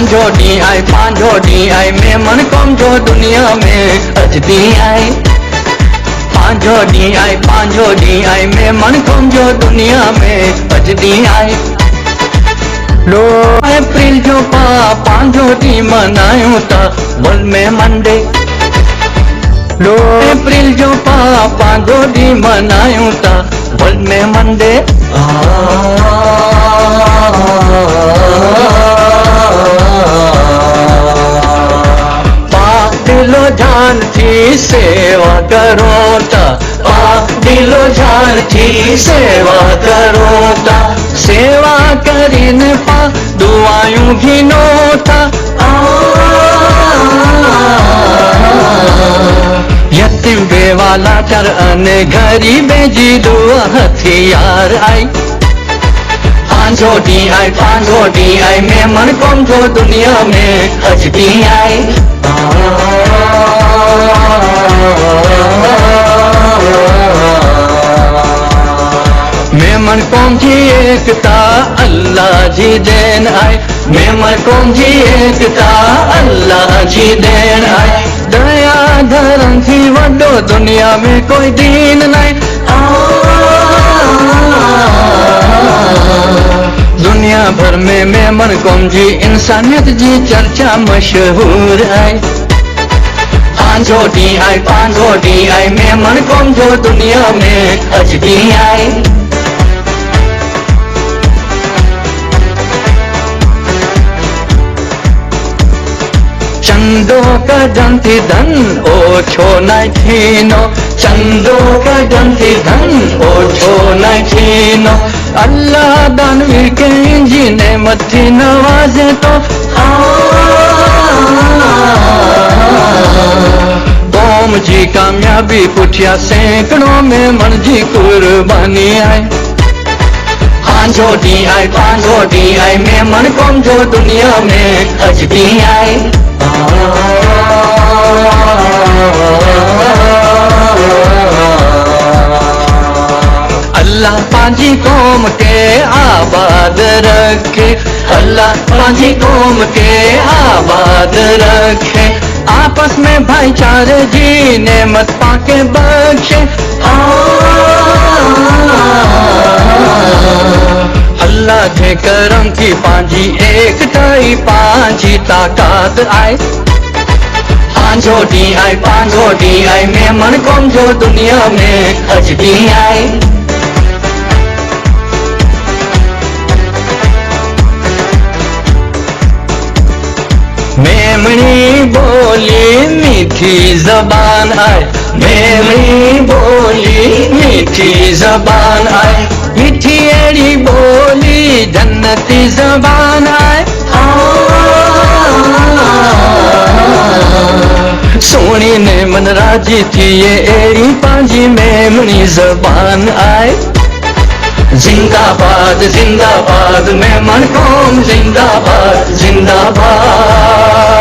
पांजो D I Memon कौम जो दुनिया में अजदी आई। पांजो डी आई मेमन कौम जो दुनिया में अजदी आई। लो अप्रैल जो पांजो डी मनायूं ता वर्ल्ड में मंडे। लो अप्रैल जो पांजो डी मनायूं ता वर्ल्ड में मंडे। दिलो जान थी सेवा करो ता, दिलो जान थी सेवा करो ता। सेवा करीने पा दुआयूं घिनो था। यतीम बेवाला कर अने गरीबे जी दुआ हथियार आई। पांजो डी आई मेमन कौम जो दुनिया में अजदी आई। मेमन कौम जी एकता अल्लाह जी देन आई। मेमन कौम जी एकता अल्लाह जी देन आई। दया धर्म थी वडो दुनिया में कोई दीन नहीं। दुनिया भर में मेमन कौम जी इंसानियत जी चर्चा मशहूर आई। पांजो डी आई मेमन कौम जो दुनिया में अजदी आई। चंदो कदम थी धन ओछो न थीनो। चंदो कदम थी धन ओछो न थीनो। अल्लाह दानवीर के जी नेमत थी नवाजे तो। कौम जी कामयाबी पुठिया सैकड़ों में मन जी कुर्बानी आई। पांजो डी आई मेमन कौम जो दुनिया में अजदी आई। अल्लाह पांजी कौम के आबाद रखे। अल्लाह पांजी कौम के आबाद रखे। आपस में भाईचारे जी नेमत पाके बख्शे। अल्लाह के करम की पांजी एकताई पांजी ताकत आई। पांजो डी आई मेमन कौम जो दुनिया में अजदी आई। मेमनी बोली मीठी जबान आई। मेमनी बोली मीठी जबान आई। मीठी एड़ी बोली जन्नती जबान आई। सोनी ने मन राजी थी ये एड़ी पांजी मेमनी जबान आई। जिंदाबाद जिंदाबाद मेमन कौम जिंदाबाद जिंदाबाद।